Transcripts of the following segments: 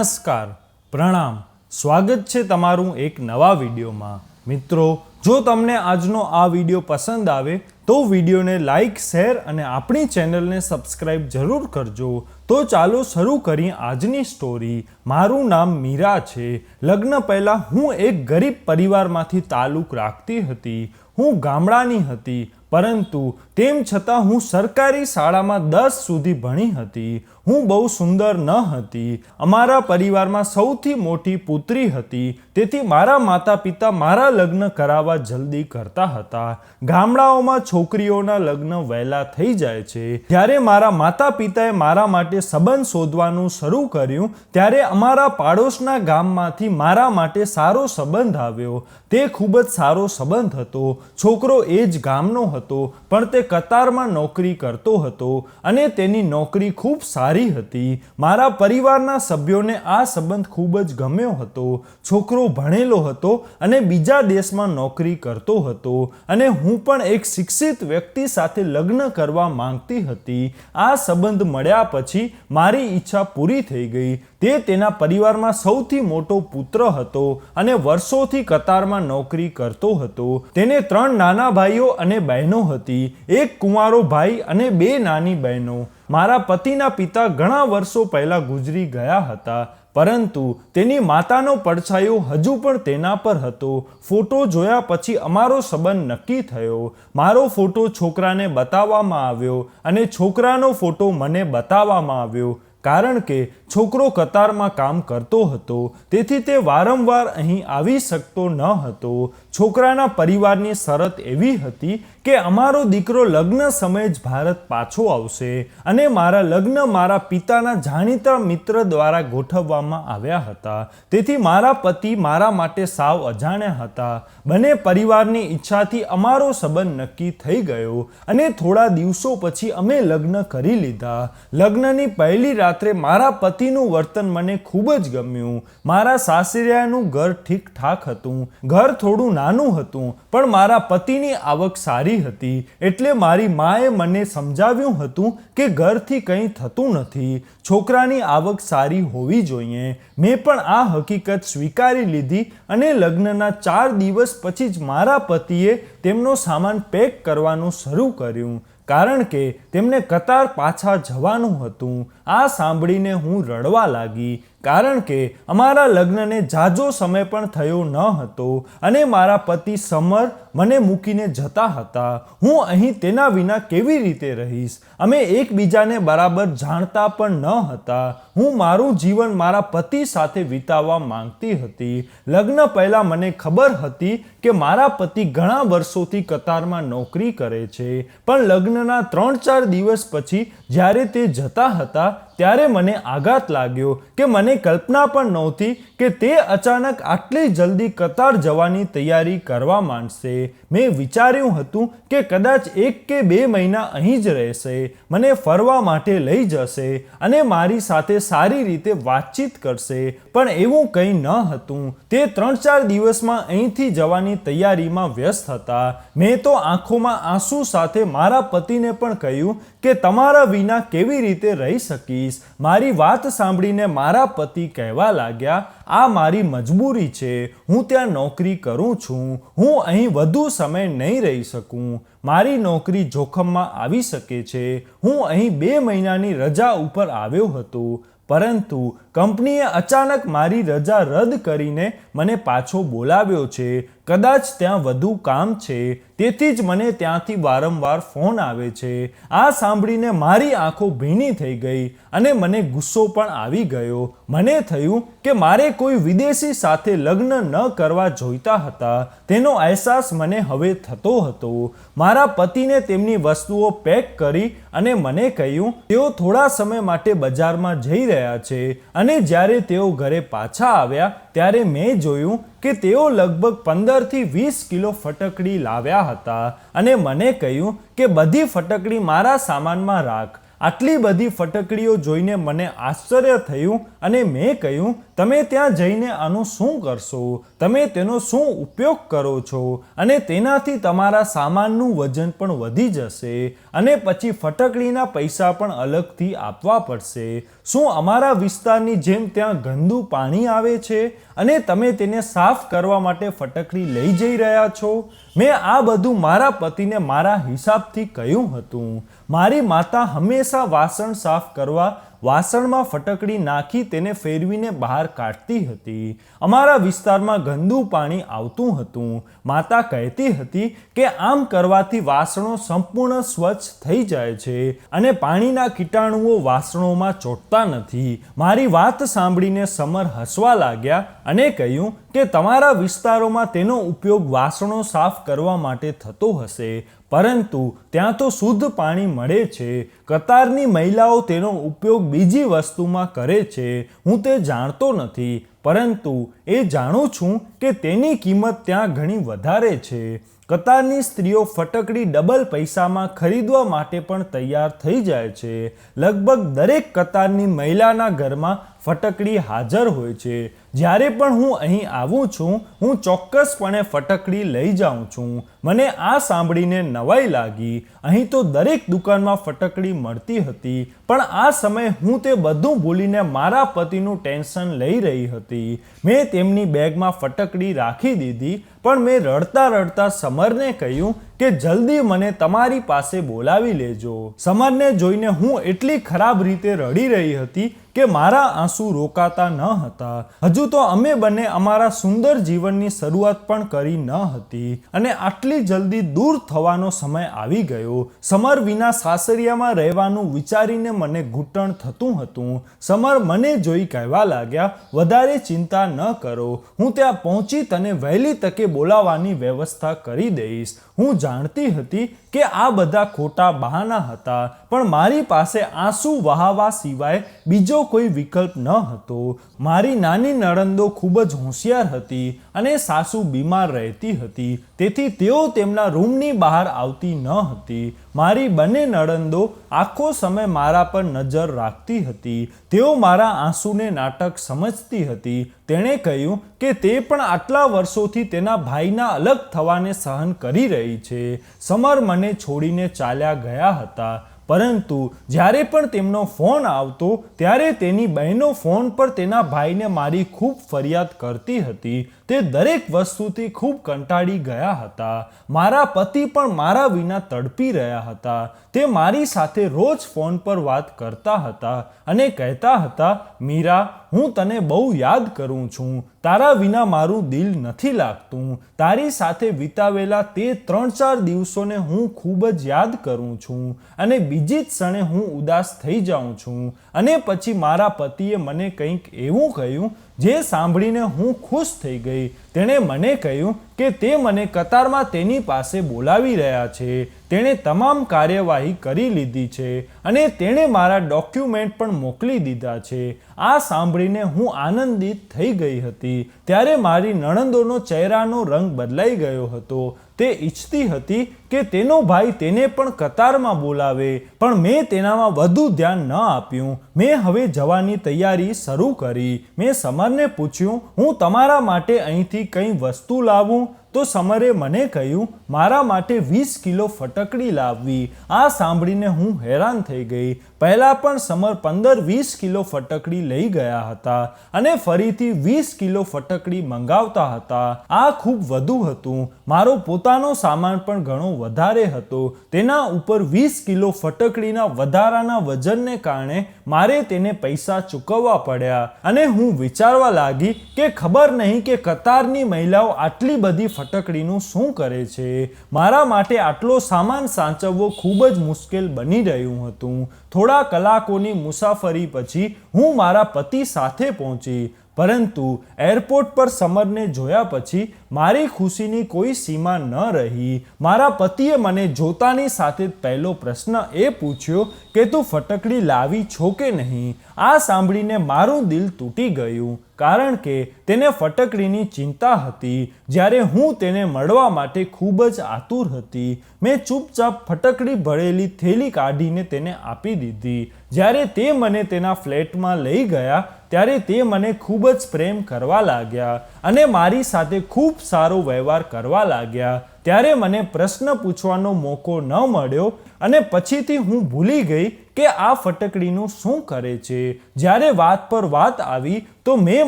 નમસ્કાર, પ્રણામ, સ્વાગત છે તમારું એક નવા વિડીયોમાં। મિત્રો, જો તમને આજનો આ વિડીયો પસંદ આવે તો વિડીયોને લાઈક, શેર અને આપણી ચેનલને સબસ્ક્રાઈબ જરૂર કરજો। તો ચાલો શરૂ કરીએ આજની સ્ટોરી। મારું નામ મીરા છે। લગ્ન પહેલાં હું એક ગરીબ પરિવારમાંથી તાલ્લુક રાખતી હતી। હું ગામડાની હતી, પરંતુ તેમ છતાં હું સરકારી શાળામાં 10 સુધી ભણી હતી। હું બહુ સુંદર ન હતી। અમારા પરિવારમાં સૌથી મોટી પુત્રી હતી, તેથી મારા માતા પિતા મારા લગ્ન કરાવવા જલ્દી કરતા હતા। ગામડાઓમાં છોકરીઓના લગ્ન વહેલા થઈ જાય છે। જ્યારે મારા માતા પિતાએ મારા માટે સંબંધ શોધવાનું શરૂ કર્યું, ત્યારે અમારા પાડોશના ગામમાંથી મારા માટે સારો સંબંધ આવ્યો। તે ખૂબ જ સારો સંબંધ હતો। છોકરો એ જ ગામનો હતો, પણ તે કતારમાં નોકરી કરતો હતો અને તેની નોકરી ખૂબ સારી હતી। મારા પરિવારના સભ્યોને આ સંબંધ ખૂબ જ ગમ્યો હતો। છોકરો ભણેલો હતો અને બીજા દેશમાં નોકરી કરતો હતો, અને હું પણ એક શિક્ષિત વ્યક્તિ સાથે લગ્ન કરવા માંગતી હતી। આ સંબંધ મળ્યા પછી મારી ઈચ્છા પૂરી થઈ ગઈ। તે તેના પરિવારમાં સૌથી મોટો પુત્ર હતો અને વર્ષોથી કતારમાં નોકરી કરતો હતો। તેને 3 નાના ભાઈઓ અને બહેનો હતી, એક કુંવારો ભાઈ અને 2 નાની બહેનો। મારા પતિના પિતા ઘણા વર્ષો પહેલા ગુજરી ગયા હતા, પરંતુ તેની માતાનો પડછાયો હજુ પણ તેના પર હતો। ફોટો જોયા પછી અમારો સંબંધ નક્કી થયો। મારો ફોટો છોકરાને બતાવવામાં આવ્યો અને છોકરાનો ફોટો મને બતાવવામાં આવ્યો, કારણ કે છોકરો કતારમાં કામ કરતો હતો, તેથી તે વારંવાર અહીં આવી શકતો ન હતો। છોકરાના પરિવારની શરત એવી હતી કે અમારો દીકરો લગ્ન સમયે જ ભારત પાછો આવશે, અને મારા લગ્ન મારા પિતાના જાણીતા મિત્ર દ્વારા ગોઠવવામાં આવ્યા હતા। તેથી મારા પતિ મારા માટે સાવ અજાણ્યા હતા। બંને પરિવારની ઈચ્છાથી અમારો સંબંધ નક્કી થઈ ગયો, અને થોડા દિવસો પછી અમે લગ્ન કરી લીધા। લગ્નની પહેલી રાત્રે મારા પતિનું વર્તન મને ખૂબ જ ગમ્યું। મારા સાસરિયાનું ઘર ઠીકઠાક હતું। ઘર થોડું નાનું હતું, પણ મારા પતિની આવક સારી હતી, એટલે મારી માએ મને સમજાવ્યું હતું કે ઘરથી કંઈ થતું નથી, છોકરાની આવક સારી હોવી જોઈએ। મેં પણ આ હકીકત સ્વીકારી લીધી, અને લગ્નના 4 દિવસ પછી જ મારા પતિએ તેમનો સામાન પેક કરવાનું શરૂ કર્યું, કારણ કે તેમને કતાર પાછા જવાનું હતું। આ સાંભળીને હું રડવા લાગી, કારણ કે અમારા લગ્નને ઝાઝો સમય પણ થયો ન હતો, અને મારા પતિ સમર મને મૂકીને જતા હતા। હું અહીં તેના વિના કેવી રીતે રહીશ? અમે એકબીજાને બરાબર જાણતા પણ ન હતા। હું મારું જીવન મારા પતિ સાથે વિતાવવા માંગતી હતી। લગ્ન પહેલાં મને ખબર હતી કે મારા પતિ ઘણા વર્ષોથી કતારમાં નોકરી કરે છે, પણ લગ્નના 3-4 દિવસ પછી જ્યારે તે જતા હતા, ત્યારે મને આઘાત લાગ્યો કે મને કલ્પના પણ નહોતી કે તે અચાનક આટલી જલ્દી કતાર જવાની તૈયારી કરવા માંડશે। મેં વિચાર્યું હતું કે કદાચ 1 કે 2 મહિના અહીં જ રહેશે, મને ફરવા માટે લઈ જશે અને મારી સાથે સારી રીતે વાતચીત કરશે, પણ એવું કંઈ ન હતું। તે 3-4 દિવસમાં અહીંથી જવાની તૈયારીમાં વ્યસ્ત હતા। મેં તો આંખોમાં આંસુ સાથે મારા પતિને પણ કહ્યું કે તમારા વિના કેવી રીતે રહી શકીશ? મારી વાત સાંભળીને મારા પતિ કહેવા લાગ્યા, આ મારી મજબૂરી છે। હું ત્યાં નોકરી કરું છું। હું અહીં વધુ સમય નહીં રહી શકું। મારી નોકરી જોખમમાં આવી શકે છે। હું અહીં 2 મહિનાની રજા ઉપર આવ્યો હતો, પરંતુ કંપનીએ અચાનક મારી રજા રદ કરીને મને પાછો બોલાવ્યો છે। કદાચ ત્યાં વધુ કામ છે, તેથી જ મને ત્યાંથી વારંવાર ફોન આવે છે। આ સાંભળીને મારી આંખો ભીની થઈ ગઈ, અને મને ગુસ્સો પણ આવી ગયો। મને થયું કે મારે કોઈ વિદેશી સાથે લગ્ન ન કરવા જોઈતા હતા, તેનો અહેસાસ મને હવે થતો હતો। મારા પતિને તેમની વસ્તુઓ પેક કરી અને મને કહ્યું તેઓ થોડા સમય માટે બજારમાં જઈ રહ્યા છે, અને જ્યારે તેઓ ઘરે પાછા આવ્યા ત્યારે મેં જોયું કે તેઓ લગભગ 15થી 20 કિલો ફટકડી લાવ્યા હતા, અને મને કહ્યું કે બધી ફટકડી મારા સામાનમાં રાખ। આટલી બધી ફટકડીઓ જોઈને મને આશ્ચર્ય થયું, અને મેં કહ્યું, તમે ત્યાં જઈને આનું શું કરશો? તમે તેનો શું ઉપયોગ કરો છો? અને તેનાથી તમારા સામાનનું વજન પણ વધી જશે, અને પછી ફટકડીના પૈસા પણ અલગથી આપવા પડશે। શું અમારા વિસ્તારની જેમ ત્યાં ગંદુ પાણી આવે છે અને તમે તેને સાફ કરવા માટે ફટકડી લઈ જઈ રહ્યા છો? મેં આ બધું મારા પતિને મારા હિસાબથી કહ્યું હતું. મારી માતા હંમેશા વાસણ સાફ કરવા વાસણમાં ફટકડી નાખી તેને ફેરવીને બહાર કાઢતી હતી. અમારા વિસ્તારમાં ગંદુ પાણી આવતું હતું. માતા કહેતી હતી કે આમ કરવાથી વાસણો સંપૂર્ણ સ્વચ્છ થઈ જાય છે અને પાણીના કીટાણુઓ વાસણોમાં ચોંટતા નથી. મારી વાત સાંભળીને સમર હસવા લાગ્યા અને કહ્યું કે તમારા વિસ્તારોમાં તેનો ઉપયોગ વાસણો સાફ કરવા માટે થતો હશે, પરંતુ ત્યાં તો શુદ્ધ પાણી મળે છે. કતારની મહિલાઓ તેનો ઉપયોગ બીજી વસ્તુમાં કરે છે. હું તે જાણતો નથી, પરંતુ એ જાણું છું કે તેની કિંમત ત્યાં ઘણી વધારે છે. કતારની સ્ત્રીઓ ફટકડી ડબલ પૈસામાં ખરીદવા માટે પણ તૈયાર થઈ જાય છે. લગભગ દરેક કતારની મહિલાના ઘરમાં ફટકડી હાજર હોય છે. જ્યારે પણ હું અહીં આવું છું, હું ચોક્કસપણે ફટકડી લઈ જાઉં છું. મને આ સાંભળીને નવાઈ લાગી. અહીં તો દરેક દુકાનમાં ફટકડી મળતી હતી, પણ આ સમયે હું તે બધું ભૂલીને મારા પતિનું ટેન્શન લઈ રહી હતી. મેં તેમની બેગમાં ફટકડી રાખી દીધી, પણ મેં રડતા રડતા સમરને કહ્યું કે જલ્દી મને તમારી પાસે બોલાવી લેજો. સમરને જોઈને હું એટલી ખરાબ રીતે રડી રહી હતી કે મારા આંસુ રોકાતા ન હતા. હજુ તો અમે બંને અમારા સુંદર જીવનની શરૂઆત પણ કરી ન હતી અને આટલી જલ્દી દૂર થવાનો સમય આવી ગયો. સમર વિના સાસરિયામાં રહેવાનું વિચારીને મને ઘૂંટણ થતું હતું. સમર મને જોઈ કહેવા લાગ્યા, વધારે ચિંતા ન કરો, હું ત્યાં પહોંચી તને વહેલી તકે બોલાવવાની વ્યવસ્થા કરી દઈશ. હું જાણતી હતી કે આ બધા ખોટા બહાના હતા, પણ મારી પાસે આંસુ વહાવા સિવાય બીજો કોઈ વિકલ્પ ન હતો. મારી નાની નણંદો ખૂબ જ હોશિયાર હતી અને સાસુ બીમાર રહેતી હતી, તેથી તેઓ તેમના રૂમની બહાર આવતી ન હતી. મારી બંને નણંદો આખો સમય મારા પર નજર રાખતી હતી. તેઓ મારા આંસુને નાટક સમજતી હતી. તેણે કહ્યું કે તે પણ આટલા વર્ષોથી તેના ભાઈના અલગ થવાને સહન કરી રહી છે. સમર મને છોડીને ચાલ્યા ગયા હતા, પરંતુ જ્યારે પણ તેમનો ફોન આવતો ત્યારે તેની બહેનો ફોન પર તેના ભાઈને મારી ખૂબ ફરિયાદ કરતી હતી. તે દરેક વસ્તુથી ખૂબ કંટાળી ગયા હતા. મારા પતિ પણ મારા વિના તડપી રહ્યા હતા. તે મારી સાથે રોજ ફોન પર વાત કરતા હતા અને કહેતા હતા, મીરા, હું તને બહુ યાદ કરું છું. તારા વિના મારું દિલ નથી લાગતું. તારી સાથે વિતાવેલા તે 3-4 દિવસોને હું ખૂબ જ યાદ કરું છું અને બીજી જ ક્ષણે હું ઉદાસ થઈ જાઉં છું. અને પછી મારા પતિએ મને કંઈક એવું કહ્યું જે સાંભળીને હું ખુશ થઈ ગઈ. તેણે મને કહ્યું કે તે મને કતારમાં તેની પાસે બોલાવી રહ્યા છે. તેણે તમામ કાર્યવાહી કરી લીધી છે અને તેણે મારા ડોક્યુમેન્ટ પણ મોકલી દીધા છે. આ સાંભળીને હું આનંદિત થઈ ગઈ હતી. ત્યારે મારી નણંદોનો ચહેરાનો રંગ બદલાઈ ગયો હતો. તે ઈચ્છતી હતી કે તેનો ભાઈ તેને પણ કતારમાં બોલાવે, પણ મેં તેનામાં વધુ ધ્યાન ન આપ્યું. મેં હવે જવાની તૈયારી શરૂ કરી. મેં સમરને પૂછ્યું, હું તમારા માટે અહીંથી કંઈ વસ્તુ લાવું? તો સમરે મને કહ્યું, મારા માટે 20 કિલો ફટકડી લાવવી. આ સાંભળીને હું હેરાન થઈ ગઈ. પહેલાં પણ સમર 15-20 કિલો ફટકડી લઈ ગયા હતા અને ફરીથી 20 કિલો ફટકડી મંગાવતા હતા. આ ખૂબ વધુ હતું. મારો પોતાનો સામાન પણ ઘણો વધારે હતો. તેના ઉપર 20 કિલો ફટકડીના વધારાના વજનને કારણે મારે તેને પૈસા ચૂકવવા પડ્યા અને હું વિચારવા લાગી કે ખબર નહીં કે કતારની મહિલાઓ આટલી બધી ફટકડીનું શું કરે છે. મારા માટે આટલો સામાન સાચવવો ખૂબ જ મુશ્કેલ બની રહ્યું હતું. થોડા કલાકોની મુસાફરી પછી હું મારા પતિ સાથે પહોંચી, પરંતુ એરપોર્ટ પર સમરને જોયા પછી મારી ખુશીની કોઈ સીમા ન રહી. મારા પતિએ મને જોતાની સાથે જ પહેલો પ્રશ્ન એ પૂછ્યો કે તું ફટકડી લાવી છો કે નહીં? આ સાંભળીને મારું દિલ તૂટી ગયું, કારણ કે તેને ફટકડીની ચિંતા હતી, જ્યારે હું તેને મળવા માટે ખૂબ જ આતુર હતી. મેં ચૂપચાપ ફટકડી ભરેલી થેલી કાઢીને તેને આપી દીધી. જ્યારે તે મને તેના ફ્લેટમાં લઈ ગયા ત્યારે તે મને ખૂબ જ પ્રેમ કરવા લાગ્યા અને મારી સાથે ખૂબ સારો વ્યવહાર કરવા લાગ્યા. ત્યારે મને પ્રશ્ન પૂછવાનો મોકો ન મળ્યો અને પછીથી હું ભૂલી ગઈ કે આ ફટકડીનું શું કરે છે. જ્યારે વાત પર વાત આવી તો મેં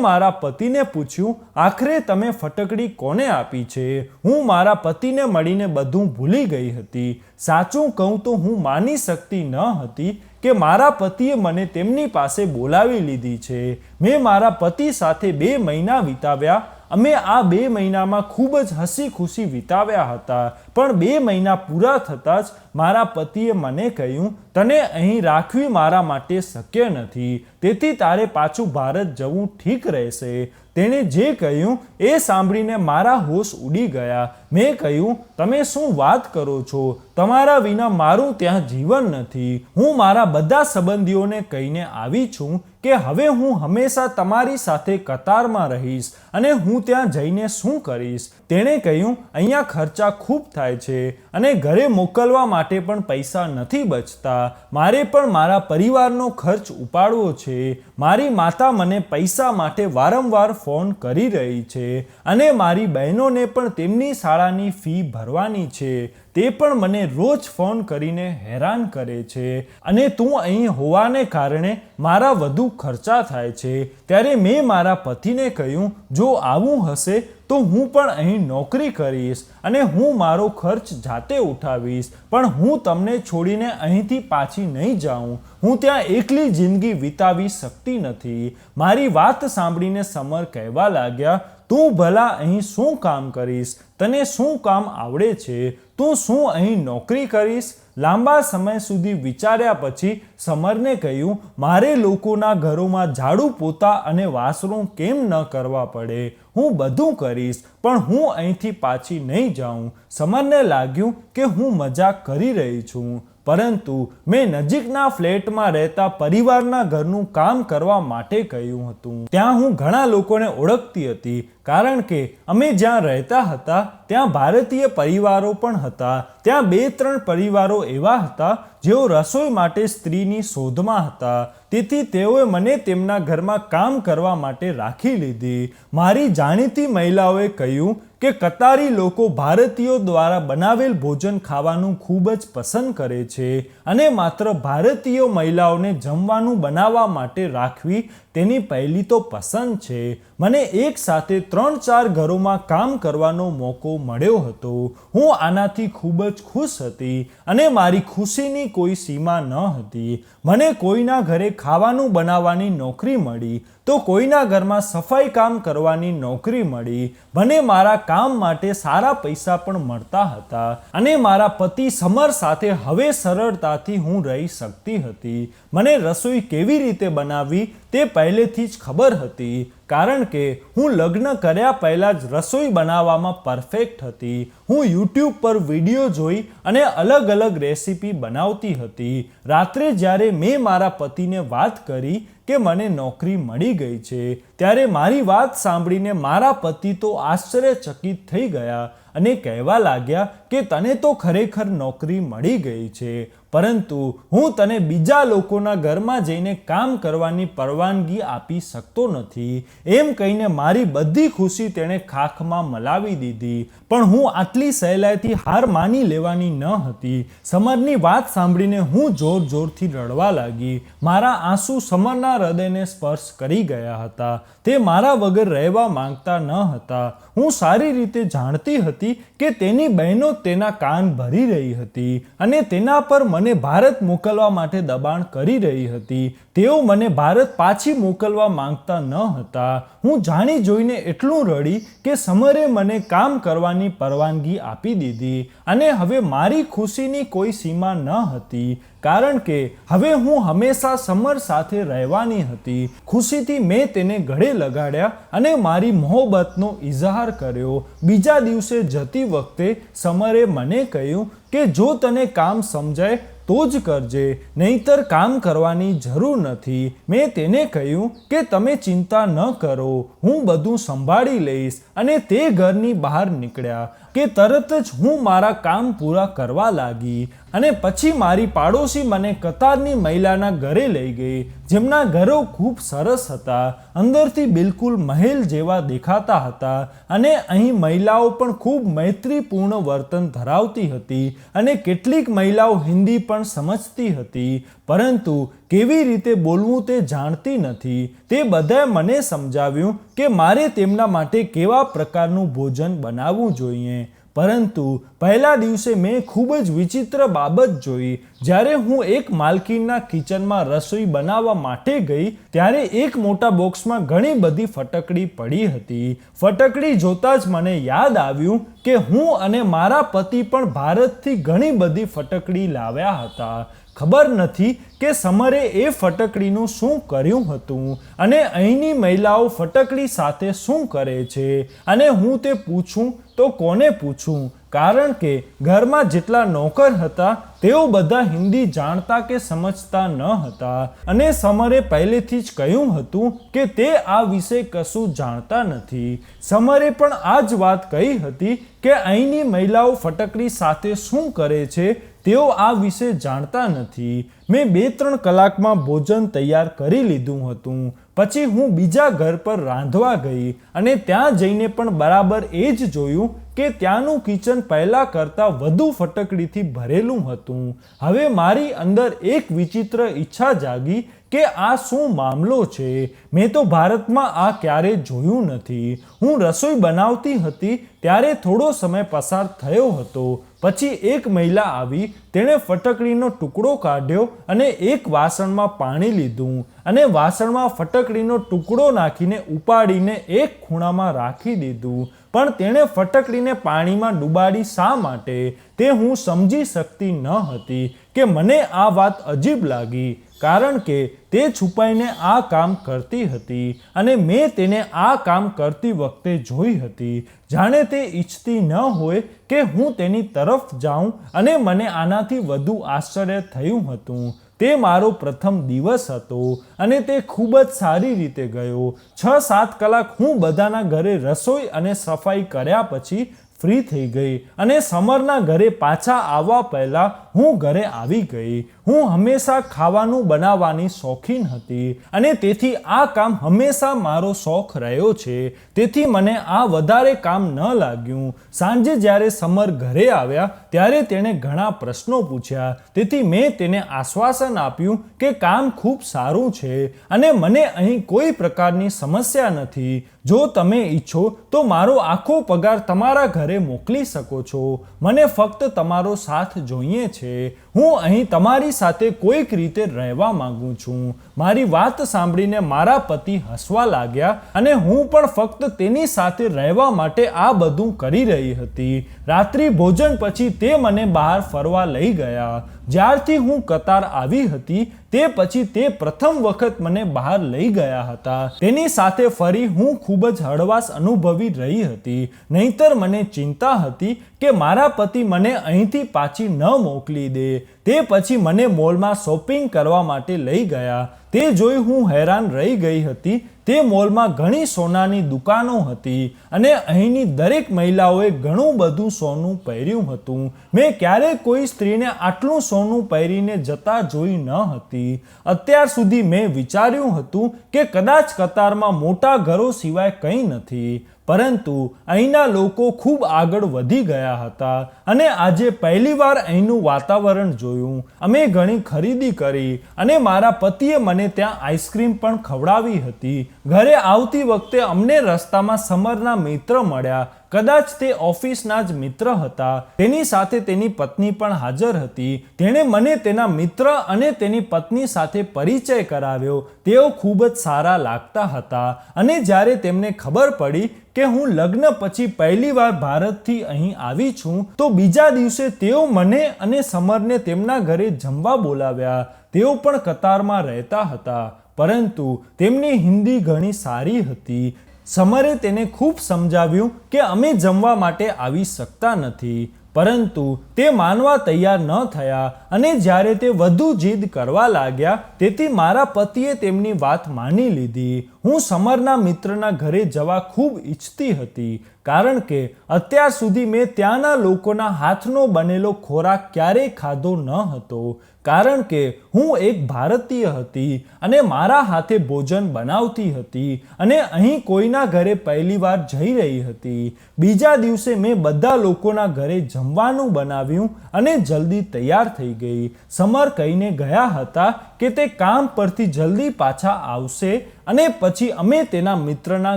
મારા પતિને પૂછ્યું, આખરે તમે ફટકડી કોને આપી છે? હું મારા પતિને મળીને બધું ભૂલી ગઈ હતી. સાચું કહું તો હું માની શકતી ન હતી કે મારા પતિએ મને તેમની પાસે બોલાવી લીધી છે. મેં મારા પતિ સાથે 2 મહિના વિતાવ્યા. અમે આ 2 મહિનામાં ખૂબ જ હસી ખુશી વિતાવ્યા હતા. પણ 2 મહિના પૂરા થતાં જ મારા પતિએ મને કહ્યું, તને અહીં રાખવી મારા માટે શક્ય નથી, તેથી તારે પાછું ભારત જવું ઠીક રહેશે. તેણે જે કહ્યું એ સાંભળીને મારા હોશ ઉડી ગયા. મેં કહ્યું, તમે શું વાત કરો છો? તમારા વિના મારું ત્યાં જીવન નથી. હું મારા બધા સંબંધીઓને કહીને આવી છું કે હવે હું હંમેશા તમારી સાથે કતારમાં રહીશ અને હું ત્યાં જઈને શું કરીશ? તેણે કહ્યું, અહીંયા ખર્ચા ખૂબ થાય છે અને ઘરે મોકલવા માટે પણ પૈસા નથી બચતા. મારે પણ મારા પરિવારનો ખર્ચ ઉપાડવો છે. મારી માતા મને પૈસા માટે વારંવાર ફોન કરી રહી છે અને મારી બહેનોને પણ તેમની શાળાની ફી ભરવાની છે. તે પણ મને રોજ ફોન કરીને હેરાન કરે છે અને તું અહીં હોવાને કારણે મારા વધુ ખર્ચા થાય છે. ત્યારે મેં મારા પતિને કહ્યું, જો આવું હશે તો હું પણ અહીં નોકરી કરીશ અને હું મારો ખર્ચ જાતે ઉઠાવીશ, પણ હું તમને છોડીને અહીંથી પાછી નહીં જાઉં. હું ત્યાં એકલી જિંદગી વિતાવી શકતી નથી. મારી વાત સાંભળીને સમર કહેવા લાગ્યા, તું ભલા અહીં શું કામ કરીશ? તને શું કામ આવડે છે? તું શું અહીં નોકરી કરીશ? લાંબા સમય સુધી વિચાર્યા પછી સમરને કહ્યું, મારે લોકોના ઘરોમાં ઝાડુ પોતા અને વાસણો કેમ ન કરવા પડે? હું બધું કરીશ, પણ હું અહીંથી પાછી નહીં જાઉં. સમરને લાગ્યું કે હું મજાક કરી રહી છું, પરંતુ મેં નજીકના ફ્લેટમાં રહેતા પરિવારના ઘરનું કામ કરવા માટે કહ્યું હતું. ત્યાં હું ઘણા લોકોને ઓળખતી હતી, કારણ કે અમે જ્યાં રહેતા હતા ત્યાં ભારતીય પરિવારો પણ હતા. ત્યાં 2-3 પરિવારો એવા હતા જેઓ રસોઈ માટે સ્ત્રીની શોધમાં હતા. તેથી તેઓએ મને તેમના ઘરમાં કામ કરવા માટે રાખી લીધી. મારી જાણીતી મહિલાઓએ કહ્યું કે કતારી લોકો ભારતીયો દ્વારા બનાવેલ ભોજન ખાવાનું ખૂબ જ પસંદ કરે છે અને માત્ર ભારતીય મહિલાઓને જમવાનું બનાવવા માટે રાખવી તેની પહેલી તો પસંદ છે. મને એક સાથે 3-4 ઘરોમાં કામ કરવાનો મોકો મળ્યો હતો. હું આનાથી ખૂબ જ ખુશ હતી અને મારી ખુશીની કોઈ સીમા ન હતી. મને કોઈના ઘરે ખાવાનું બનાવવાની નોકરી મળી તો કોઈના ઘરમાં સફાઈ કામ કરવાની નોકરી મળી. મને મારા કામ માટે સારા પૈસા પણ મળતા હતા અને મારા પતિ સમર સાથે હવે સરળતાથી હું રહી શકતી હતી. મને રસોઈ કેવી રીતે બનાવવી તે પહેલેથી જ ખબર હતી, કારણ કે હું લગ્ન કર્યા પહેલાં જ રસોઈ બનાવવામાં પરફેક્ટ હતી. હું YouTube પર વિડીયો જોઈ અને અલગ અલગ રેસીપી બનાવતી હતી. રાત્રે જ્યારે મેં મારા પતિને વાત કરી કે મને નોકરી મળી ગઈ છે, ત્યારે મારી વાત સાંભળીને મારા પતિ તો આશ્ચર્યચકિત થઈ ગયા અને કહેવા લાગ્યા કે તને તો ખરેખર નોકરી મળી ગઈ છે, પરંતુ હું તને બીજા લોકોના ઘરમાં જઈને કામ કરવાની પરવાનગી આપી શકતો નથી. એમ કહીને મારી બધી ખુશી તેણે ખાખમાં મલાવી દીધી. પણ હું આટલી સહેલાઈથી હાર માની લેવાની ન હતી. સમરની વાત સાંભળીને હું જોર જોરથી રડવા લાગી. મારા આંસુ સમરના હૃદયને સ્પર્શ કરી ગયા હતા. તે મારા વગર રહેવા માંગતા ન હતા. હું સારી રીતે જાણતી હતી કે તેની બહેનો તેના કાન ભરી રહી હતી અને તેના પર મને ભારત મોકલવા માટે દબાણ કરી રહી હતી. તેઓ મને ભારત પાછી મોકલવા માંગતા ન હતા. હું જાણી જોઈને એટલું રડી કે સમરે મને કામ કરવાની પરવાનગી આપી દીધી અને હવે મારી ખુશીની કોઈ સીમા ન હતી, કારણ કે હવે હું હંમેશા સમર સાથે રહેવાની હતી. ખુશીથી મેં તેને ગળે લગાડ્યા અને મારી મોહબ્બતનો ઇઝહાર કર્યો. બીજા દિવસે જતી વખતે સમરે મને કહ્યું કે જો તને કામ સમજાય તો જ કરજે, નહીંતર કામ કરવાની જરૂર નથી. મેં તેને કહ્યું કે તમે ચિંતા ન કરો, હું બધું સંભાળી લઈશ અને તે ઘરની બહાર નીકળ્યા. કે તરત જ હું મારા કામ પૂરા કરવા લાગી અને પછી મારી પાડોશી મને કતારની મહિલાના ઘરે લઈ ગઈ, જેમના ઘરો ખૂબ સરસ હતા, અંદરથી બિલકુલ મહેલ જેવા દેખાતા હતા અને અહીં મહિલાઓ પણ ખૂબ મૈત્રીપૂર્ણ વર્તન ધરાવતી હતી અને કેટલીક મહિલાઓ હિન્દી પણ સમજતી હતી, પરંતુ કેવી રીતે બોલવું તે જાણતી નથી. તે બધાએ મને સમજાવ્યું કે મારે તેમના માટે કેવા પ્રકારનું ભોજન બનાવવું જોઈએ. પરંતુ પહેલા દિવસે મેં ખૂબ જ વિચિત્ર બાબત જોઈ. જ્યારે હું એક માલકીનના કિચનમાં રસોઈ બનાવવા માટે ગઈ ત્યારે એક મોટા બોક્સમાં ઘણી બધી ફટકડી પડી હતી. ફટકડી જોતાં જ મને યાદ આવ્યું કે હું અને મારા પતિ પણ ભારતથી ઘણી બધી ફટકડી લાવ્યા હતા. ખબર નથી કે સમરે એ ફટકડીનું શું કર્યું હતું અને અહીંની મહિલાઓ ફટકડી સાથે શું કરે છે અને હું તે પૂછું તો કોને પૂછું, કારણ કે ઘરમાં જેટલા નોકર હતા તેઓ બધા હિન્દી જાણતા કે સમજતા ન હતા અને સમરે પહેલેથી જ કહ્યું હતું કે તે આ વિશે કશું જાણતા નથી. સમરે પણ આ જ વાત કહી હતી કે અહીંની મહિલાઓ ફટકડી સાથે શું કરે છે તેઓ આ વિશે જાણતા નથી. મેં 2-3 કલાકમાં ભોજન તૈયાર કરી લીધું હતું. પછી હું બીજા ઘર પર રાંધવા ગઈ અને ત્યાં જઈને પણ બરાબર એ જ જોયું કે ત્યાંનું કિચન પહેલાં કરતાં વધુ ફટકડીથી ભરેલું હતું. હવે મારી અંદર એક વિચિત્ર ઈચ્છા જાગી કે આ શું મામલો છે? મેં તો ભારતમાં આ ક્યારેય જોયું નથી. હું રસોઈ બનાવતી હતી ત્યારે થોડો સમય પસાર થયો હતો. પછી એક મહિલા આવી, તેણે ફટકડીનો ટુકડો કાઢ્યો અને એક વાસણમાં પાણી લીધું અને વાસણમાં ફટકડીનો ટુકડો નાખીને ઉપાડીને એક ખૂણામાં રાખી દીધું. પણ તેણે ફટકડીને પાણીમાં ડૂબાડી શા માટે તે હું સમજી શકતી ન હતી કે મને આ વાત અજીબ લાગી, કારણ કે તે છુપાઈને આ કામ કરતી હતી અને મેં તેને આ કામ કરતી વખતે જોઈ હતી. જાણે તે ઈચ્છતી ન હોય કે હું તેની તરફ જાઉં અને મને આનાથી વધુ આશ્ચર્ય થયું હતું. તે મારો પ્રથમ દિવસ હતો અને તે ખૂબ જ સારી રીતે ગયો. 6-7 કલાક હું બધાના ઘરે રસોઈ અને સફાઈ કર્યા પછી ફ્રી થઈ ગઈ અને સમરના ઘરે પાછા આવવા પહેલાં હું ઘરે આવી ગઈ. હું હંમેશા ખાવાનું બનાવવાની શોખીન હતી અને તેથી આ કામ હંમેશા મારો શોખ રહ્યો છે. તેથી મને આ વધારે કામ ન લાગ્યું. સાંજે જ્યારે સમર ઘરે આવ્યા ત્યારે તેણે ઘણા પ્રશ્નો પૂછ્યા. તેથી મેં તેને આશ્વાસન આપ્યું કે કામ ખૂબ સારું છે અને મને અહીં કોઈ પ્રકારની સમસ્યા નથી. જો તમે ઈચ્છો તો મારો આખો પગાર તમારા ઘરે મોકલી શકો છો. મને ફક્ત તમારો સાથ જોઈએ છે. હું અહીં તમારી સાથે કોઈક રીતે રહેવા માંગુ છું. મારી વાત સાંભળીને મારા પતિ હસવા લાગ્યા અને હું પણ ફક્ત તેની સાથે રહેવા માટે આ બધું કરી રહી હતી. રાત્રિ ભોજન પછી તે મને બહાર ફરવા લઈ ગયા. જ્યારથી હું કતાર આવી હતી તે પછી તે પ્રથમ વખત મને બહાર લઈ ગયા હતા. તેની સાથે ફરી હું ખૂબ જ હળવાશ અનુભવી રહી હતી. નહીંતર મને ચિંતા હતી કે મારા પતિ મને અહીંથી પાછી ન મોકલી દે. તે પછી મને મોલમાં શોપિંગ કરવા માટે લઈ ગયા. તે જોઈ હું હેરાન રહી ગઈ હતી. તે મોલમાં ઘણી સોનાની દુકાનો હતી અને અહીંની દરેક મહિલાઓએ ઘણું બધું સોનું પહેર્યું હતું. મેં ક્યારેય કોઈ સ્ત્રીને આટલું સોનું પહેરીને જતા જોઈ ન હતી. અત્યાર સુધી મેં વિચાર્યું હતું કે કદાચ કતારમાં મોટા ઘરો સિવાય કંઈ નથી, પરંતુ અહીંના લોકો ખૂબ આગળ વધી ગયા હતા અને આજે પહેલીવાર અહીંનું વાતાવરણ જોયું. અમે ઘણી ખરીદી કરી અને મારા પતિએ મને ત્યાં આઈસ્ક્રીમ પણ ખવડાવી હતી. ઘરે આવતી વખતે અમને રસ્તામાં સમરના મિત્ર મળ્યા. કદાચ તે ઓફિસના જ મિત્ર હતા. તેની સાથે તેની પત્ની પણ હાજર હતી. તેણે મને તેના મિત્ર અને તેની પત્ની સાથે પરિચય કરાવ્યો. તેઓ ખૂબ જ સારા લાગતા હતા અને જ્યારે તેમને ખબર પડી કે હું લગ્ન પછી પહેલીવાર ભારતથી અહીં આવી છું તો બીજા દિવસે તેઓ મને અને સમરને તેમના ઘરે જમવા બોલાવ્યા. તેઓ પણ કતારમાં રહેતા હતા, પરંતુ તેમની હિન્દી ઘણી સારી હતી. સમરે તેને ખૂબ સમજાવ્યું કે અમે જમવા માટે આવી શકતા નથી, પરંતુ તે માનવા તૈયાર ન થયા અને જ્યારે તે વધુ જીદ કરવા લાગ્યા તેથી મારા પતિએ તેમની વાત માની લીધી. હું સમરના મિત્રના ઘરે જવા ખૂબ ઈચ્છતી હતી, કારણ કે અત્યાર સુધી મેં ત્યાંના લોકોના હાથનો બનેલો ખોરાક ક્યારેય ખાધો ન હતો, કારણ કે હું એક ભારતીય હતી અને મારા હાથે ભોજન બનાવતી હતી અને અહીં કોઈના ઘરે પહેલીવાર જઈ રહી હતી. બીજા દિવસે મેં બધા લોકોના ઘરે જમવાનું બનાવ્યું અને જલ્દી તૈયાર થઈ ગઈ. સમર કહીને ગયા હતા કે તે કામ પરથી જલ્દી પાછા આવશે અને પછી અમે તેના મિત્રના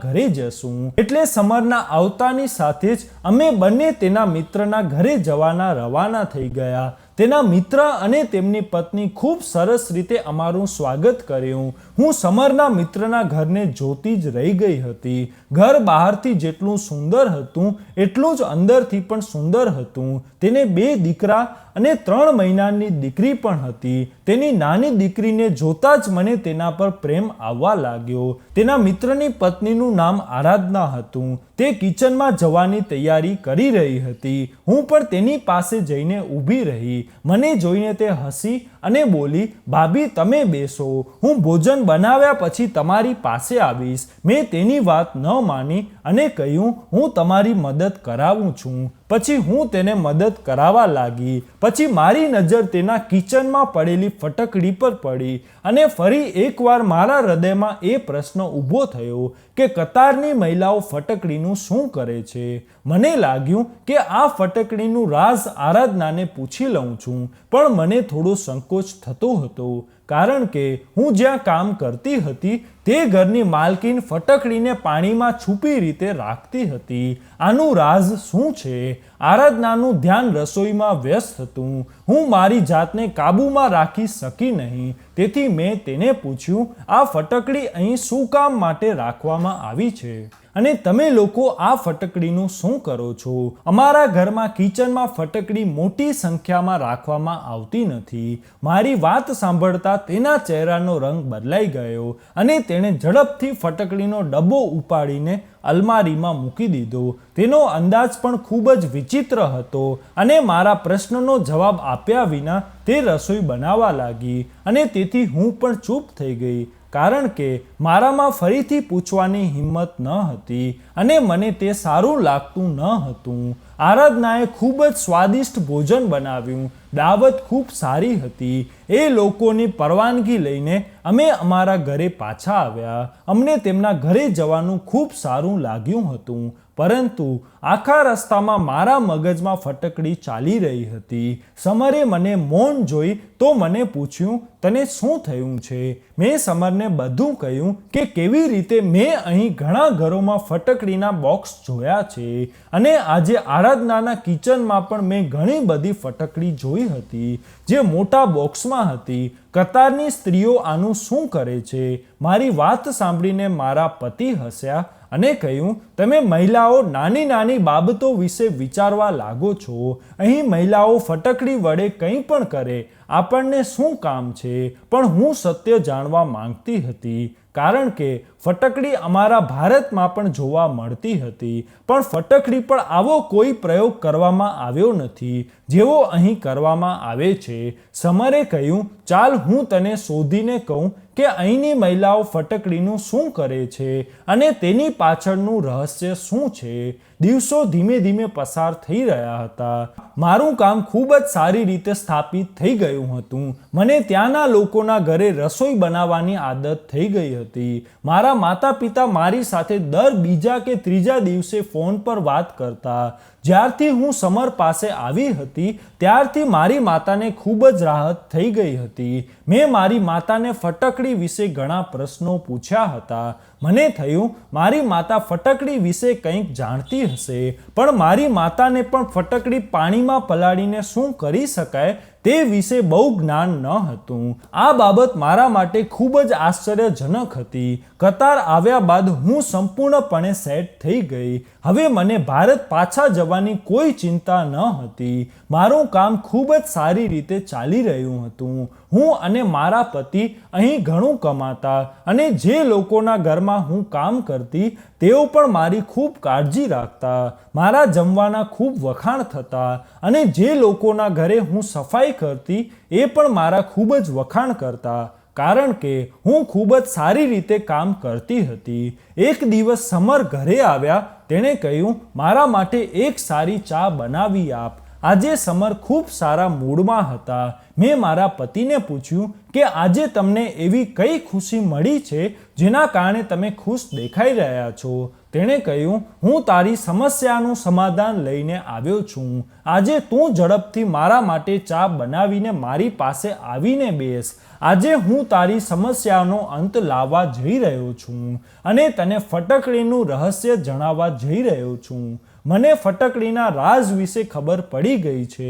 ઘરે જશું. એટલે સમરના આવતાની સાથે જ અમે બંને તેના મિત્રના ઘરે જવાના રવાના થઈ ગયા. તેના મિત્ર અને તેમની પત્ની ખૂબ સરસ રીતે અમારું સ્વાગત કર્યું. હું સમરના મિત્રના ઘરને જોતી જ રહી ગઈ હતી. ઘર બહારથી જેટલું સુંદર હતું એટલું જ અંદરથી પણ સુંદર હતું. તેને 2 દીકરા અને 3 મહિનાની દીકરી પણ હતી. તેની નાની દીકરીને જોતા જ મને તેના પર પ્રેમ આવવા લાગ્યો. તેના મિત્રની પત્નીનું નામ આરાધના હતું. તે કિચનમાં જવાની તૈયારી કરી રહી હતી. હું પણ તેની પાસે જઈને ઊભી રહી. મને જોઈને તે હસી અને બોલી, ભાભી તમે બેસો, હું ભોજન બનાવ્યા પછી તમારી પાસે આવીશ. મેં તેની વાત ન માની અને કહ્યું, હું તમારી મદદ કરાવું છું. પછી હું તેને મદદ કરાવવા લાગી. પછી મારી નજર તેના કિચનમાં પડેલી ફટકડી પર પડી અને ફરી એકવાર મારા હૃદયમાં એ પ્રશ્ન ઊભો થયો કે કતારની મહિલાઓ ફટકડીનું શું કરે છે. મને લાગ્યું કે આ ફટકડીનું રાઝ આરાધનાને પૂછી લઉં છું, પણ મને થોડો સંકોચ થતો હતો, કારણ કે હું જ્યાં કામ કરતી હતી તે ઘરની માલકીન ફટકડીને પાણીમાં છુપી રીતે રાખતી હતી. આનું રાઝ શું છે? આરાધનાનું ધ્યાન રસોઈમાં વ્યસ્ત હતું. હું મારી જાતને કાબૂમાં રાખી શકી નહીં. તેથી મેં તેને પૂછ્યું, આ ફટકડી અહીં શું કામ માટે રાખવામાં આવી છે અને તમે લોકો આ ફટકડીનું શું કરો છો? અમારા ઘરમાં કિચનમાં ફટકડી મોટી સંખ્યામાં રાખવામાં આવતી નથી. મારી વાત સાંભળતા તેના ચહેરાનો રંગ બદલાઈ ગયો અને તેણે ઝડપથી ફટકડીનો ડબ્બો ઉપાડીને અલમારીમાં મૂકી દીધો. તેનો અંદાજ પણ ખૂબ જ વિચિત્ર હતો અને મારા પ્રશ્નનો જવાબ આપ્યા વિના તે રસોઈ બનાવવા લાગી અને તેથી હું પણ ચૂપ થઈ ગઈ, કારણ કે મારામાં ફરીથી પૂછવાની હિંમત ન હતી અને મને તે સારું લાગતું ન હતું. આરાધનાએ ખૂબ જ સ્વાદિષ્ટ ભોજન બનાવ્યું. દાવત ખૂબ સારી હતી. એ લોકોની પરવાનગી લઈને અમે અમારા ઘરે પાછા આવ્યા. અમને તેમના ઘરે જવાનું ખૂબ સારું લાગ્યું હતું, પરંતુ આખા રસ્તામાં મારા મગજમાં ફટકડી ચાલી રહી હતી. સમરે મને મૌન જોઈ તો મને પૂછ્યું, તને શું થયું છે? મેં સમરને બધું કહ્યું કે કેવી રીતે મેં અહીં ઘણા ઘરોમાં ફટકડીના બોક્સ જોયા છે અને આજે આરાધનાના કિચનમાં પણ મેં ઘણી બધી ફટકડી જોઈ હતી જે મોટા બોક્સમાં હતી. કતારની સ્ત્રીઓ આનું શું કરે છે? મારી વાત સાંભળીને મારા પતિ હસ્યા અને કહ્યું, તમે મહિલાઓ નાની નાની બાબતો વિશે વિચારવા લાગો છો. અહીં મહિલાઓ ફટકડી વડે કંઈ પણ કરે, આપણને શું કામ છે? પણ હું સત્ય જાણવા માંગતી હતી, કારણ કે ફટકડી અમારા ભારતમાં પણ જોવા મળતી હતી, પણ ફટકડી પર આવો કોઈ પ્રયોગ કરવામાં આવ્યો નથી જેવો અહીં કરવામાં આવે છે. સમરે કહ્યું, ચાલ હું તને શોધીને કહું કે અહીંની મહિલાઓ ફટકડીનું શું કરે છે અને તેની પાછળનું રહસ્ય શું છે. દિવસો ધીમે ધીમે પસાર થઈ રહ્યા હતા. મારું કામ ખૂબ જ સારી રીતે સ્થાપિત થઈ ગયું હતું. મને ત્યાંના લોકોના ઘરે રસોઈ બનાવવાની આદત થઈ ગઈ હતી. મારા માતા પિતા મારી સાથે દર બીજા કે ત્રીજા દિવસે ફોન પર વાત કરતા. જ્યારથી હું સમર પાસે આવી હતી ત્યારથી મારી માતાને ખૂબ જ રાહત થઈ ગઈ હતી. મેં મારી માતાને ફટકડી વિશે ઘણા પ્રશ્નો પૂછ્યા હતા. મને થયું મારી માતા ફટકડી વિશે કંઈક જાણતી હશે, પણ મારી માતાને પણ ફટકડી પાણીમાં પલાળીને શું કરી શકાય તે વિશે બહુ જ્ઞાન ન હતું. આ બાબત મારા માટે ખૂબ જ આશ્ચર્યજનક હતી. કતાર આવ્યા બાદ હું સંપૂર્ણપણે સેટ થઈ ગઈ. હવે મને ભારત પાછા જવાની કોઈ ચિંતા ન હતી. મારું કામ ખૂબ જ સારી રીતે ચાલી રહ્યું હતું. હું અને મારા પતિ અહીં ઘણું કમાતા અને જે લોકોના ઘરમાં હું કામ કરતી તેઓ પણ મારી ખૂબ કાળજી રાખતા. મારા જમવાના ખૂબ વખાણ થતા અને જે લોકોના ઘરે હું સફાઈ કરતી એ પણ મારા ખૂબ જ વખાણ કરતા, કારણ કે હું ખૂબ જ સારી રીતે કામ કરતી હતી. એક દિવસ સમર ઘરે આવ્યા. તેણે કહ્યું, મારા માટે એક સારી ચા બનાવી આપ. આજે સમર ખૂબ સારા મૂડમાં હતા. મેં મારા પતિને પૂછ્યું કે આજે તમને એવી કઈ ખુશી મળી છે જેના કારણે તમે ખુશ દેખાઈ રહ્યા છો. તેણે કહ્યું, હું તારી સમસ્યાનું સમાધાન લઈને આવ્યો છું. આજે તું ઝડપથી મારા માટે ચા બનાવીને મારી પાસે આવીને બેસ. આજે હું તારી સમસ્યાનો અંત લાવવા જઈ રહ્યો છું અને તને ફટકડીનું રહસ્ય જણાવવા જઈ રહ્યો છું. મને ફટકડીના રાઝ વિશે ખબર પડી ગઈ છે.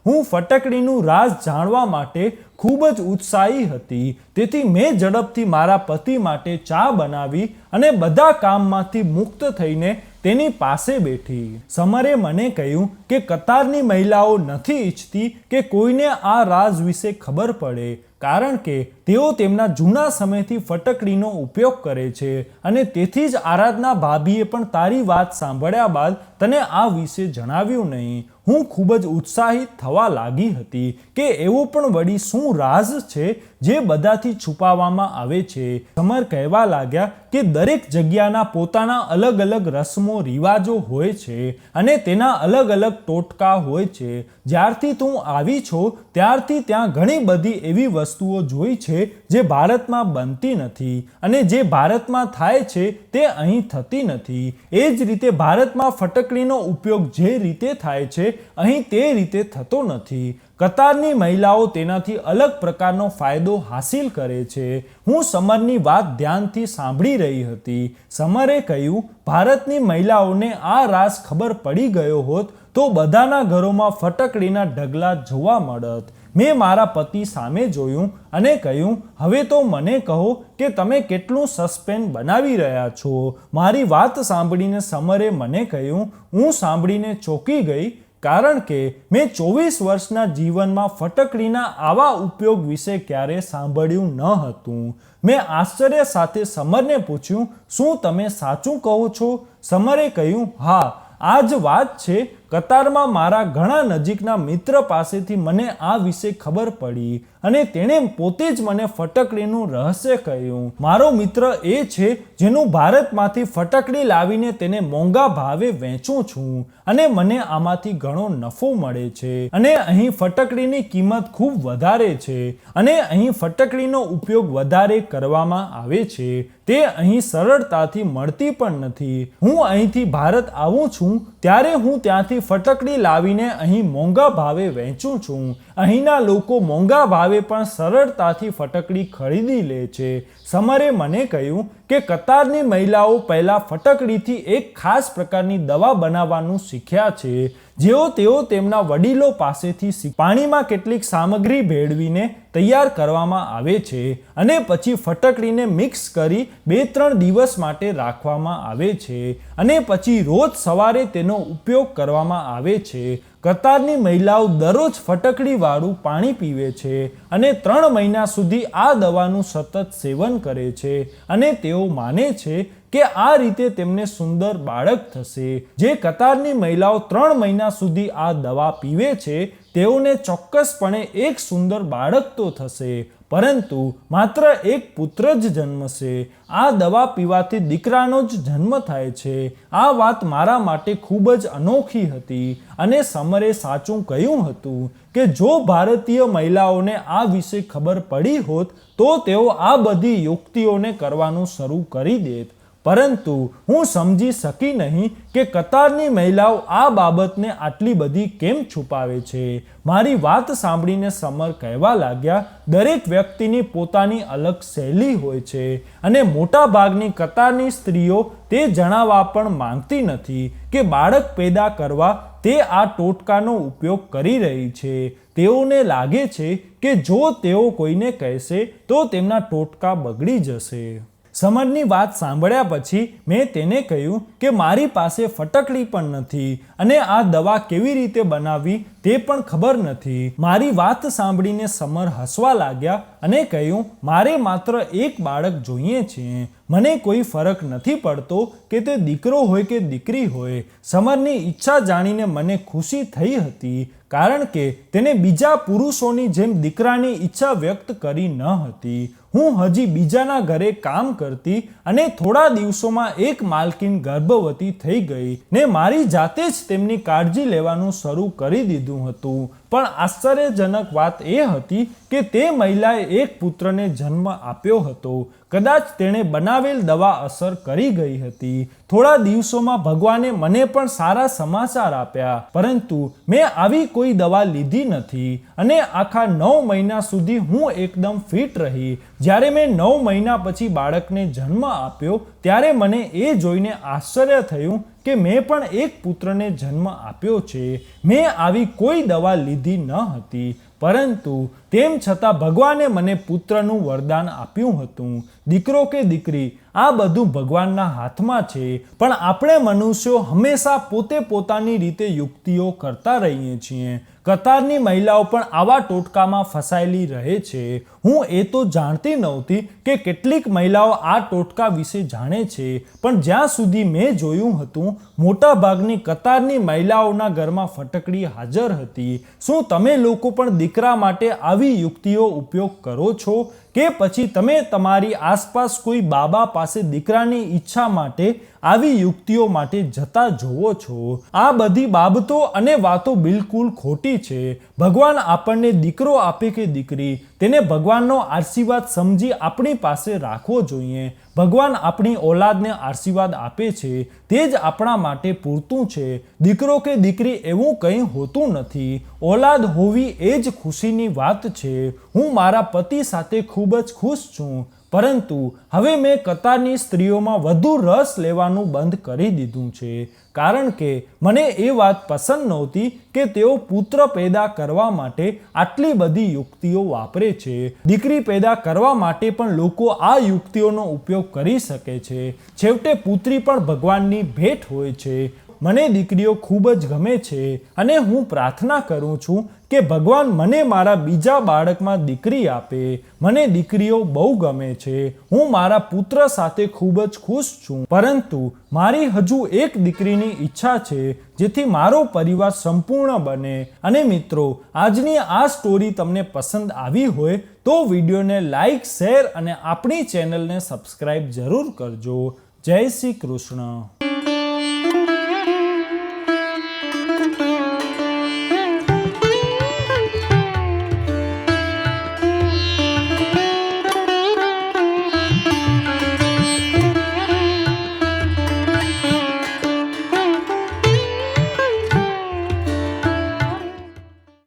હું ફટકડીનું રાઝ જાણવા માટે ખૂબ જ ઉત્સાહી હતી. તેથી મેં ઝડપથી મારા પતિ માટે ચા બનાવી અને બધા કામમાંથી મુક્ત થઈને તેની પાસે બેઠી. સમરે મને કહ્યું કે કતારની મહિલાઓ નથી ઈચ્છતી કે કોઈને આ રાઝ વિશે ખબર પડે, કારણ કે તેઓ તેમના જૂના સમયથી ફટકડીનો ઉપયોગ કરે છે અને તેથી જ આરાધના ભાભીએ પણ તારી વાત સાંભળ્યા બાદ તને આ વિશે જણાવ્યું નહીં. હું ખૂબ જ ઉત્સાહિત થવા લાગી હતી કે એવો પણ વળી શું રાઝ છે જે બધાથી છુપાવવામાં આવે છે. સમર કહેવા લાગ્યા કે દરેક જગ્યાના પોતાના અલગ અલગ રસમો રિવાજો હોય છે અને તેના અલગ અલગ ટોટકા હોય છે. જ્યારથી તું આવી છો ત્યારથી ત્યાં ઘણી બધી એવી વસ્તુઓ જોઈ છે જે ભારતમાં બનતી નથી અને જે ભારતમાં થાય છે તે અહીં થતી નથી. એ જ રીતે ભારતમાં ફટકડીનો ઉપયોગ જે રીતે થાય છે અહીં તે રીતે થતો નથી. કતારની મહિલાઓ તેનાથી અલગ પ્રકારનો ફાયદો હાસિલ કરે છે. હું સમરની વાત ધ્યાનથી સાંભળી રહી હતી. સમરે કહ્યું, ભારતની મહિલાઓને આ રાઝ ખબર પડી ગયો હોત તો બધાના ઘરોમાં ફટકડીના ઢગલા જોવા મળત. મેં મારા પતિ સામે જોયું અને કહ્યું, હવે તો મને કહો કે તમે કેટલું સસ્પેન્સ બનાવી રહ્યા છો. મારી વાત સાંભળીને સમરે મને કહ્યું, હું સાંભળીને ચોંકી ગઈ, કારણ કે મેં 24 વર્ષના જીવનમાં ફટકડીના આવા ઉપયોગ વિશે ક્યારે સાંભળ્યું ન હતું. મેં આશ્ચર્ય સાથે સમરને પૂછ્યું, શું તમે સાચું કહો છો? સમરે કહ્યું, હા, આ જ વાત છે. કતારમાં મારા ઘણા નજીકના મિત્ર પાસેથી મને આ વિશે ખબર પડી અને તેણે પોતે જ મને ફટકડીનું રહસ્ય કહ્યું. મારો મિત્ર એ છે જેનું ભારતમાંથી ફટકડી લાવીને તેને મોંઘા ભાવે વેચું છું અને મને આમાંથી ઘણો નફો મળે છે અને અહીં ફટકડીની કિંમત ખૂબ વધારે છે અને અહીં ફટકડીનો ઉપયોગ વધારે કરવામાં આવે છે. તે અહીં સરળતાથી મળતી પણ નથી. હું અહીંથી ભારત આવું છું ત્યારે હું ત્યાંથી ફટકડી લાવીને અહીં મોંઘા ભાવે વેચું છું. અહીંના લોકો મોંઘા ભાવે પણ સરળતાથી ફટકડી ખરીદી લે છે. સમરે મને કહ્યું કે કતારની મહિલાઓ પહેલા ફટકડીથી એક ખાસ પ્રકારની દવા બનાવવાનું શીખ્યા છે, જેઓ તેઓ તેમના વડીલો પાસેથી પાણીમાં કેટલીક સામગ્રી ભેળવીને તૈયાર કરવામાં આવે છે અને પછી ફટકડીને મિક્સ કરી 2-3 દિવસ માટે રાખવામાં આવે છે અને પછી રોજ સવારે તેનો ઉપયોગ કરવામાં આવે છે. કતારની મહિલાઓ દરરોજ ફટકડીવાળું પાણી પીવે છે અને 3 મહિના સુધી આ દવાનું સતત સેવન કરે છે અને તેઓ માને છે કે આ રીતે તેમને સુંદર બાળક થશે. જે કતારની મહિલાઓ 3 મહિના સુધી આ દવા પીવે છે તેઓને ચોક્કસપણે એક સુંદર બાળક તો થશે, પરંતુ માત્ર એક પુત્ર જ જન્મશે. આ દવા પીવાથી દીકરાનો જ જન્મ થાય છે. આ વાત મારા માટે ખૂબ જ અનોખી હતી અને સમરે સાચું કહ્યું હતું કે જો ભારતીય મહિલાઓને આ વિશે ખબર પડી હોત તો તેઓ આ બધી યુક્તિઓને કરવાનું શરૂ કરી દેત. પરંતુ હું સમજી શકી નહીં કે કતારની મહિલાઓ આ બાબતને આટલી બધી કેમ છુપાવે છે. મારી વાત સાંભળીને સમર કહેવા લાગ્યા, દરેક વ્યક્તિની પોતાની અલગ શૈલી હોય છે અને મોટા ભાગની કતારની સ્ત્રીઓ તે જણાવવા પણ માંગતી નથી કે બાળક પેદા કરવા તે આ ટોટકાનો ઉપયોગ કરી રહી છે. તેઓને લાગે છે કે જો તેઓ કોઈને કહેશે તો તેમના ટોટકા બગડી જશે. સમરની વાત સાંભળ્યા પછી મેં તેને કહ્યું કે મારી પાસે ફટકડી પણ નથી અને આ દવા કેવી રીતે બનાવવી તે પણ ખબર નથી. મારી વાત સાંભળીને સમર હસવા લાગ્યા અને કહ્યું, મારે માત્ર એક બાળક જોઈએ છે. મને કોઈ ફરક નથી પડતો કે તે દીકરો હોય કે દીકરી હોય. સમરની ઈચ્છા જાણીને મને ખુશી થઈ હતી, કારણ કે તેને બીજા પુરુષોની જેમ દીકરાની ઈચ્છા વ્યક્ત કરી ન હતી. હું હજી બીજાના ઘરે કામ કરતી અને થોડા દિવસોમાં એક માલકીન ગર્ભવતી થઈ ગઈ ને મારી જાતે જ તેમની કાળજી લેવાનું શરૂ કરી દીધું હતું. પણ આશ્ચર્યજનક વાત એ હતી કે તે મહિલાએ એક પુત્રને જન્મ આપ્યો હતો. કદાચ તેણે બનાવેલ દવા અસર કરી ગઈ હતી. થોડા દિવસોમાં ભગવાને મને પણ સારા સમાચાર આપ્યા, પરંતુ મેં આવી કોઈ દવા લીધી નથી અને આખા 9 મહિના સુધી હું એકદમ ફિટ રહી. જ્યારે મેં 9 મહિના પછી બાળકને જન્મ આપ્યો ત્યારે મને એ જોઈને આશ્ચર્ય થયું કે મેં પણ એક પુત્રને જન્મ આપ્યો છે. મેં આવી કોઈ દવા લીધી ન હતી, પરંતુ તેમ છતાં ભગવાને મને પુત્રનું વરદાન આપ્યું હતું. દીકરો કે દીકરી, આ બધું ભગવાનના હાથમાં છે, પણ આપણે મનુષ્યો હંમેશા પોતે પોતાની રીતે યુક્તિઓ કરતા રહીએ છીએ. કતારની મહિલાઓ પણ આવા ટોટકામાં ફસાયેલી રહે છે. હું એ તો જાણતી નહોતી કે કેટલીક મહિલાઓ આ ટોટકા વિશે જાણે છે, પણ જ્યાં સુધી મેં જોયું હતું, મોટાભાગની કતારની મહિલાઓના ઘરમાં ફટકડી હાજર હતી. શું તમે લોકો પણ દીકરા માટે આવી યુક્તિઓ ઉપયોગ કરો છો, કે પછી તમે તમારી આસપાસ કોઈ બાબા પાસે દીકરાની ઈચ્છા માટે આવી યુક્તિઓ માટે જતા જોવો છો? આ બધી બાબતો અને વાતો બિલકુલ ખોટી છે. ભગવાન આપણને દીકરો આપે કે દીકરી, તેને ભગવાનનો આશીર્વાદ સમજી આપણી પાસે રાખવો જોઈએ. ભગવાન આપણી ઓલાદને આશીર્વાદ આપે છે, તે જ આપણા માટે પૂરતું છે. દીકરો કે દીકરી એવું કંઈ હોતું નથી. ઓલાદ હોવી એ જ ખુશીની વાત છે. હું મારા પતિ સાથે ખૂબ જ ખુશ છું, પરંતુ હવે મેં કતારની સ્ત્રીઓમાં વધુ રસ લેવાનું બંધ કરી દીધું છે, કારણ કે મને એ વાત પસંદ નહોતી કે તેઓ પુત્ર પેદા કરવા માટે આટલી બધી યુક્તિઓ વાપરે છે. દીકરી પેદા કરવા માટે પણ લોકો આ યુક્તિઓનો ઉપયોગ કરી શકે છે. છેવટે પુત્રી પણ ભગવાનની ભેટ હોય છે. મને દીકરીઓ ખૂબ જ ગમે છે અને હું પ્રાર્થના કરું છું કે ભગવાન મને મારા બીજા બાળકમાં દીકરી આપે. મને દીકરીઓ બહુ ગમે છે. હું મારા પુત્ર સાથે ખૂબ જ ખુશ છું, પરંતુ મારી હજુ એક દીકરીની ઈચ્છા છે, જેથી મારો પરિવાર સંપૂર્ણ બને. અને મિત્રો, આજની આ સ્ટોરી તમને પસંદ આવી હોય તો વિડીયોને લાઈક, શેર અને આપણી ચેનલને સબસ્ક્રાઈબ જરૂર કરજો. જય શ્રી કૃષ્ણ.